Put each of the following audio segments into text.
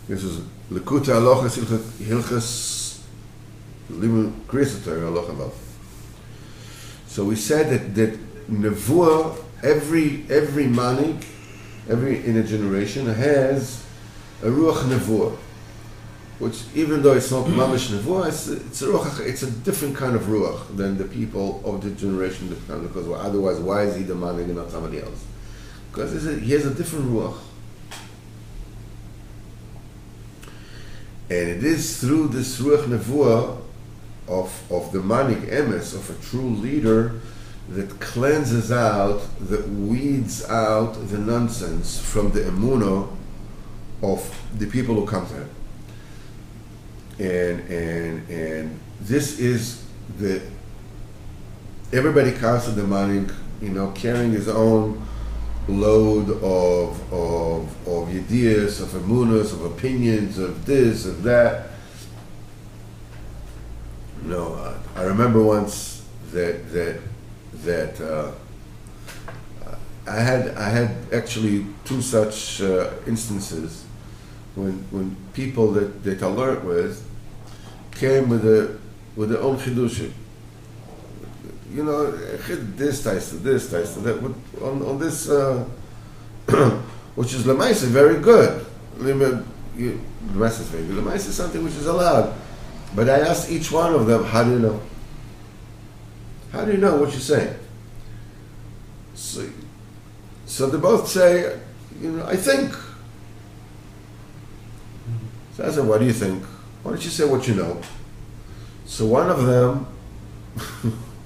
This is Likutei Halochos Hilchos Likutei Halochos. So we said that Nevuah, every manik, every in a generation has a ruach nevuah, which even though it's not mamish nevuah, it's a ruach, it's a different kind of ruach than the people of the generation that come. Because otherwise, why is he the manik and not somebody else? Because he has a different ruach, and it is through this ruach nevuah of the manik emes, of a true leader, that cleanses out, that weeds out the nonsense from the emunah of the people who come to him. And this is everybody comes to the manik, carrying his own load of ideas, of emunahs, of opinions, of this, of that. I remember once that I had actually two such instances when people that I learned with came with their own chidushim. This ties to this, ties to that. On this, which is lemaisa very good. Lemaisa is very good. Lemaisa is something which is allowed. But I asked each one of them, how do you know? How do you know what you're saying? So they both say, I think. So I said, what do you think? Why don't you say what you know? So one of them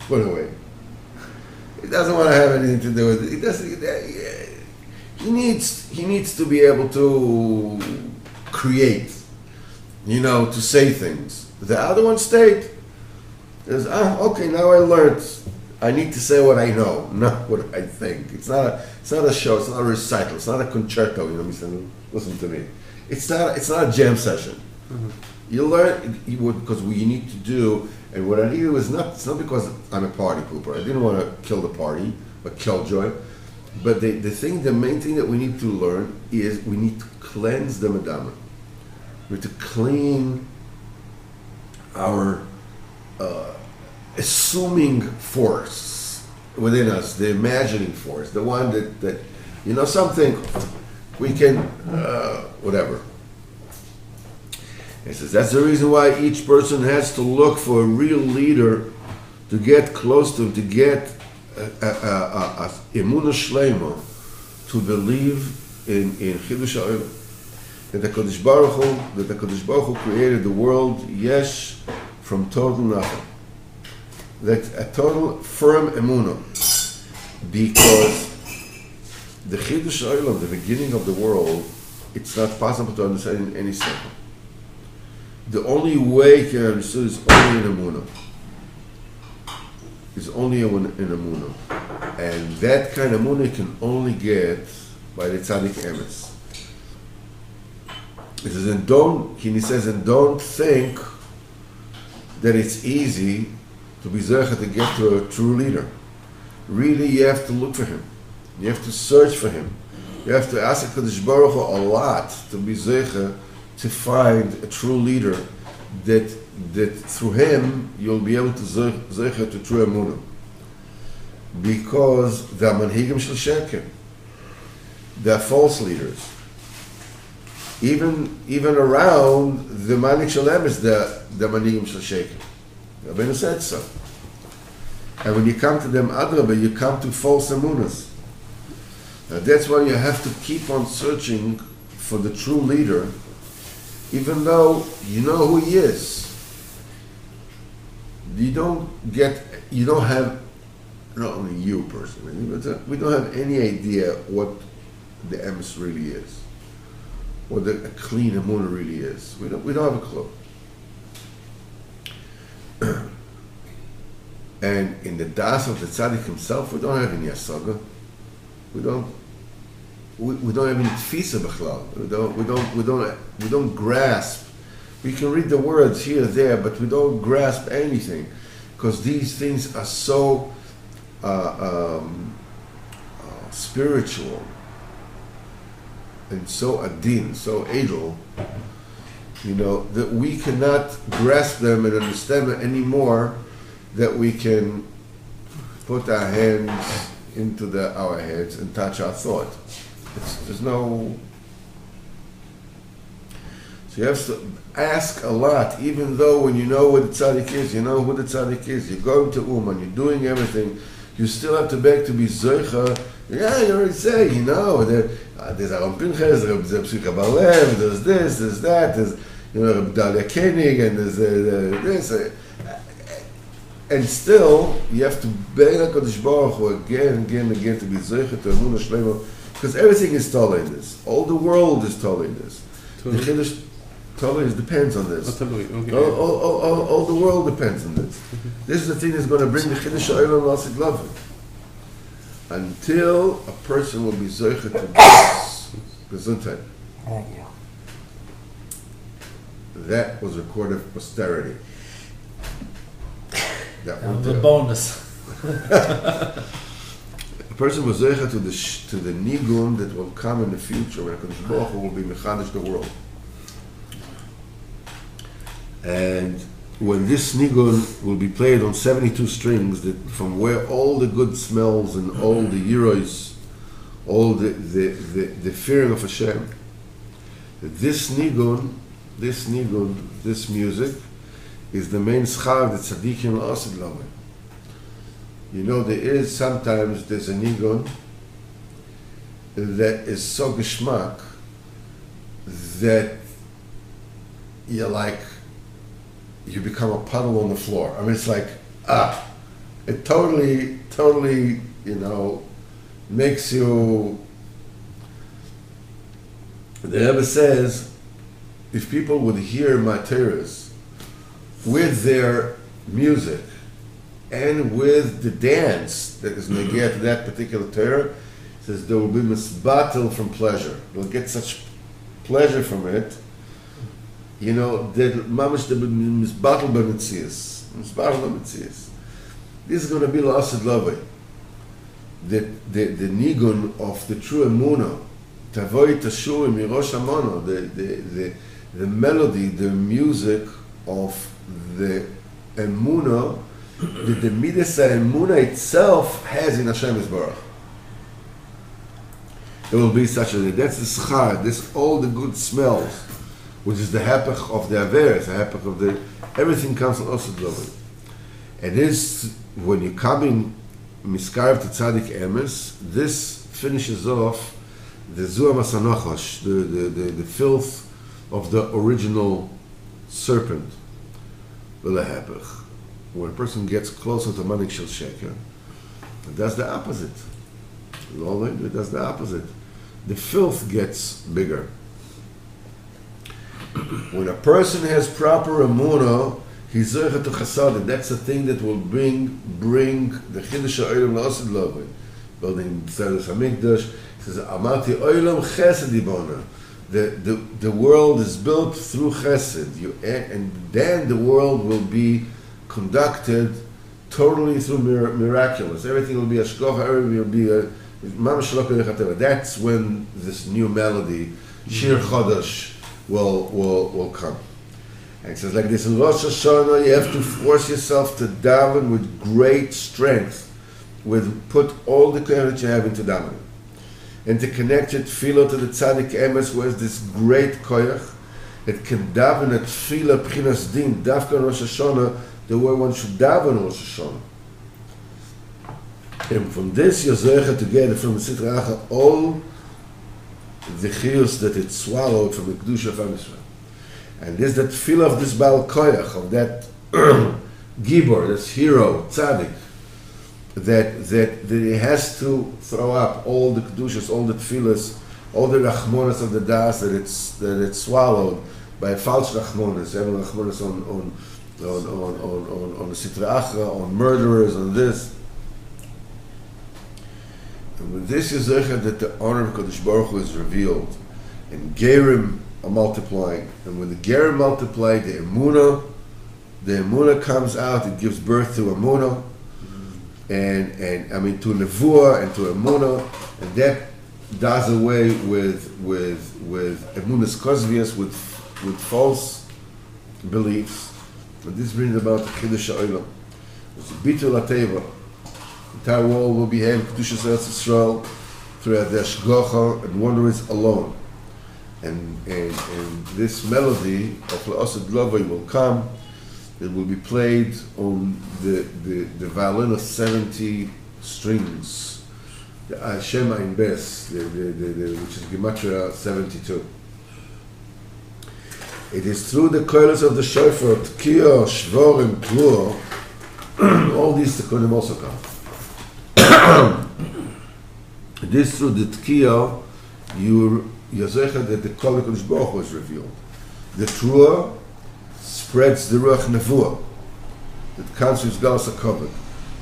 put away. He doesn't want to have anything to do with it. He needs to be able to create, to say things. The other one stayed. Is okay. Now I learned. I need to say what I know, not what I think. It's not a show. It's not a recital. It's not a concerto. Listen to me. It's not a jam session. Mm-hmm. You learn because what you need to do, and what I need is not. It's not because I'm a party pooper. I didn't want to kill the party or kill joy. But the main thing that we need to learn is we need to cleanse the madama. We need to clean our assuming force within us, the imagining force, the one that something we can whatever. It says that's the reason why each person has to look for a real leader to get close to him, to get a emunah shleima, to believe in chidush ha'olam, that the Kadosh Baruch Hu created the world yesh from total nothing. That's a total firm emunah, because the chidush ha'olam, the beginning of the world, it's not possible to understand in any second. The only way you can understand is only in emunah. It's only in emunah, and that kind of emunah can only get by the tzaddik emes. He says, and don't think that it's easy to be zeicha to get to a true leader. Really, you have to look for him. You have to search for him. You have to ask HaKadosh Baruch Hu a lot to be zeicha to find a true leader that through him you'll be able to zeicha to true emunah. Because the manhigim shel sheker, they're false leaders. Even around the manik shel emes, the manhigim shel sheker. Rabbeinu said so. And when you come to them adrabah, you come to false emunas. Now that's why you have to keep on searching for the true leader, even though you know who he is. You don't have, not only you personally, but we don't have any idea what the emes really is, what a clean emunah really is. We don't have a clue. And in the das of the tzaddik himself, we don't have any asaga. We don't have any tfisa b'chlal. We don't grasp. We can read the words here and there, but we don't grasp anything, because these things are so spiritual and so adin, so edel, that we cannot grasp them and understand them anymore, that we can put our hands into our heads and touch our thought. There's no... So you have to ask a lot, even though when you know what the tzaddik is, you know who the tzaddik is, you're going to Uman, you're doing everything, you still have to beg to be zoicha. Yeah, you already say, there's Aaron Pinchas, there's Psika Barlev, there's this, there's that, there's, Reb Dalia Koenig, and there's this. And still, you have to beg HaKadosh Baruch Hu again to be zoicha to Emunah Shlema, because everything is Torah in this. All the world is Torah in this. The Chiddush Torah depends on this. Okay. All the world depends on this. This is the thing that's going to bring the Chiddush Ha'olam L'Asid Love. Until a person will be zoicha to this Gesundheit. Thank you. That was recorded for posterity. That That was a bonus. A person was zoicha to the nigun that will come in the future when HaKadosh Baruch Hu will be mechadish the world. And when this nigun will be played on 72 strings, that from where all the good smells and all the yiros, all the fearing of Hashem, this nigun, this music, is the main schar that tzaddikim asid lamed. There's a nigun that is so geschmack that you become a puddle on the floor. I mean, it's like, it totally, makes you... The Rebbe says, if people would hear my Torahs with their music and with the dance that is negate to that particular Torah, says there will be misbatel from pleasure. They'll get such pleasure from it, that mamash the misbatel b'metzias. This is going to be l'asad lavei. The nigun of the true emunah, tavoi tashurim mirosh hamono, the melody, the music of the emunah, that the midas emunah itself has in Hashem Yisborach. It will be such that's the schar, this all the good smells, which is the hapach of the averes, the hapach of the everything comes from Osad Lovin. And this, when you come in Miskarev to Tzadik Emes, this finishes off the Zuam Asanochosh, the filth of the original serpent. When a person gets closer to Manik Shel Sheker, it does the opposite. It does the opposite. The filth gets bigger. When a person has proper emunah, he's zoicha to chasadim. That's the thing that will bring the Chiddush Ha'olam L'Asid Lavei. Building Tzedus HaMikdash, it says, Amati Olam Chesed Yibona. The world is built through Chesed, and then the world will be conducted totally through miraculous. Everything will be Ashkocha, everything will be that's when this new melody, Shir Chodesh, will come. And it says like this, in Rosh Hashanah you have to force yourself to daven with great strength, put all the koyach that you have into davening, and to connect your tefillah to the tzaddik emes, who has this great koyach. It can daven a tefillah b'chinas din, dafka Rosh Hashanah, the way one should daven Rosh Hashanah. And from this you're zoicha to get from the Sitra Achra all the chiyus that it swallowed from the Kedusha of Am Yisrael. And this that feel of this Baal Koyach, of that Gibor, this hero, Tzaddik, that he has to throw up all the Kedushas, all the Tfilas, all the Rachmonas of the Das that it's swallowed by false Rachmonas, having Rachmonas on the Sitra Achra, on murderers, on this. And with this is that the honor of Kadosh Baruch Hu is revealed, and Gerim are multiplying, and when the Gerim multiply, the Emunah comes out. It gives birth to Emunah, and to Nevuah and to Emunah, and that does away with emunas kozvias, with false beliefs, and this brings about the chiddush ha'olam. It's a bitul hateva. The entire world will behave kedushas Eretz Yisrael through the hashgacha, and one is alone. And this melody of La'asad Glovay will come. It will be played on the violin of 70 strings, the Shema in Bes, which is Gematria 72. It is through the koilos of the shofar, Tkiya, Shvorim, Truah, all these Tikkunim also come. It is through the Tkiya, you're zeicha that the Kol HaKadosh Baruch Hu is revealed. The Truah spreads the Ruach Nevuah that comes with Galas HaKovod.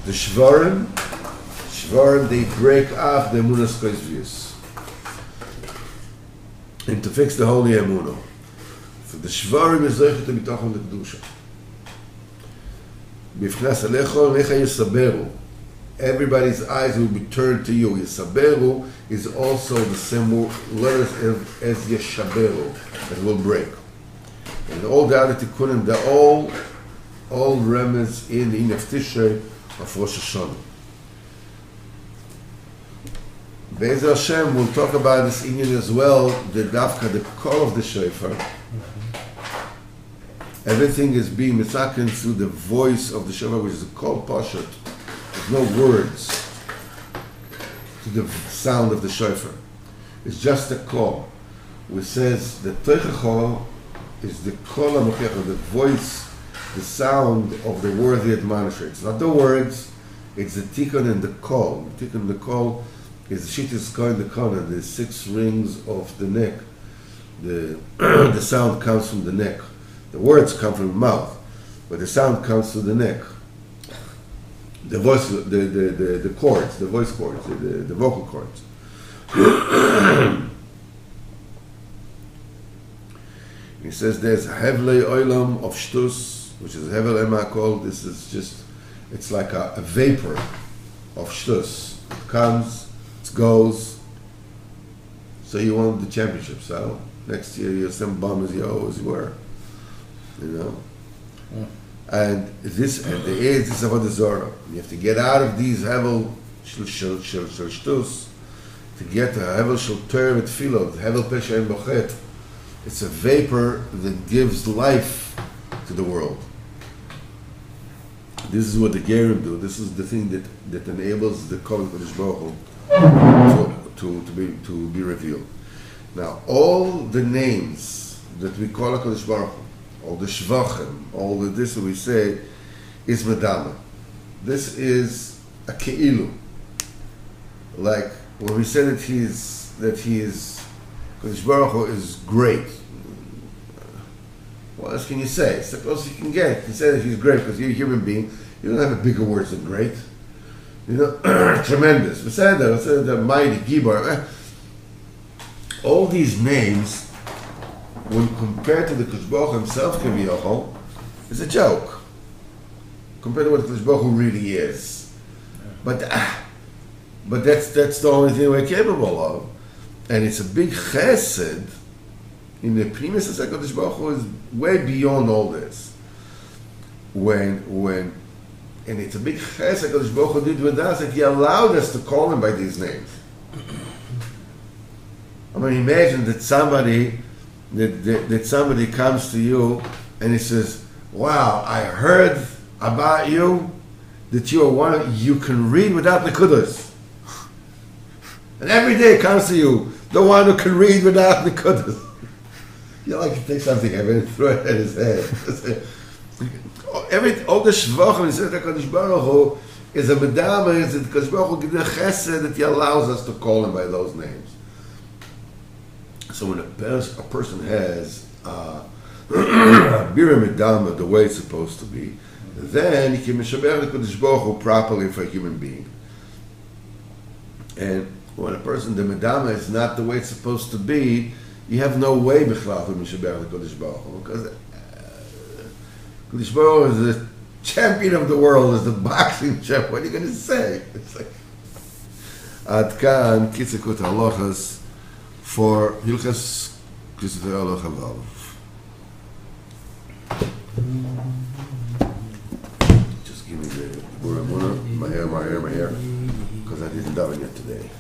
The Shvarim, they break off the Emunas Kozvius. And to fix the Holy Emunah. So the Shvarim is Zeichot HaBitachon L'Kedusha. B'fchnas Alecho Lecha Yisaberu. Everybody's eyes will be turned to you. Yisaberu is also the same letters as Yeshaberu, that will break. And all the other tikkunim, they're all remez in the Inaf Tishrei of Rosh Hashanah. Be'ezer Hashem, we'll talk about this inyan as well, the dafka, the call of the shofar. Everything is being mitzaken through the voice of the shofar, which is a call pashat. There's no words to the sound of the shofar. It's just a call, which says the teichacho is the kol hamochecha, the voice, the sound of the worthy admonisher. It's not the words, it's the tikkun and the kol. The tikkun and the kol is the shittis koin the kona, the 6 rings of the neck. The sound comes from the neck. The words come from the mouth, but the sound comes through the neck. The voice, the chords, the voice chords, the vocal chords. He says there's Hevlei Olam of Shtus, which is Hevel Emakol. This is just, it's like a vapor of Shtus. It comes, it goes. So you won the championship, so next year you're some bum as you always were. You know? Yeah. And this is about the Zorah. You have to get out of these Hevel Shtus to get to Hevel Shel Torah with Tefillah, Hevel Pesha and Bochet. It's a vapor that gives life to the world. This is what the Gerim do. This is the thing that enables the Kol HaKadosh Baruch Hu to be revealed. Now, all the names that we call HaKadosh Baruch Hu, all the Shvachim, all the this that we say, is Medama. This is a Ke'ilu. Like when we say that he is Kadosh Baruch Hu is great. What else can you say? It's the closest you can get. You can say that he's great because you're a human being. You don't have a bigger words than great. You know, tremendous. Besides that, mighty, Gibor. All these names, when compared to the Kadosh Baruch Hu himself, Kaviyachol, is a joke. Compared to what Kadosh Baruch Hu really is. But that's the only thing we're capable of. And it's a big chesed in the premise of HaKadosh Baruch Hu is way beyond all this. And it's a big chesed HaKadosh Baruch Hu did with us that he allowed us to call him by these names. I mean, imagine that somebody comes to you and he says, "Wow, I heard about you that you are one you can read without nekudos." And every day comes to you, the one who can read without nekudos. You like to take something heavy and throw it at his head. All the shvachim he says that HaKadosh Baruch Hu is a medama, is that HaKadosh Baruch Hu gives the chesed that he allows us to call him by those names. So when a person has bira medama the way it's supposed to be, then he can mishaber HaKadosh Baruch Hu properly for a human being. And when a person, the medama is not the way it's supposed to be, you have no way b'chlal to mishaber HaKadosh Baruch Hu, because HaKadosh Baruch Hu is the champion of the world, is the boxing champ. What are you going to say? It's like, Ad kan kitzekut halochos for Hilchas Kitzekut halocha vav. Just give me the my hair, because I didn't daven yet today.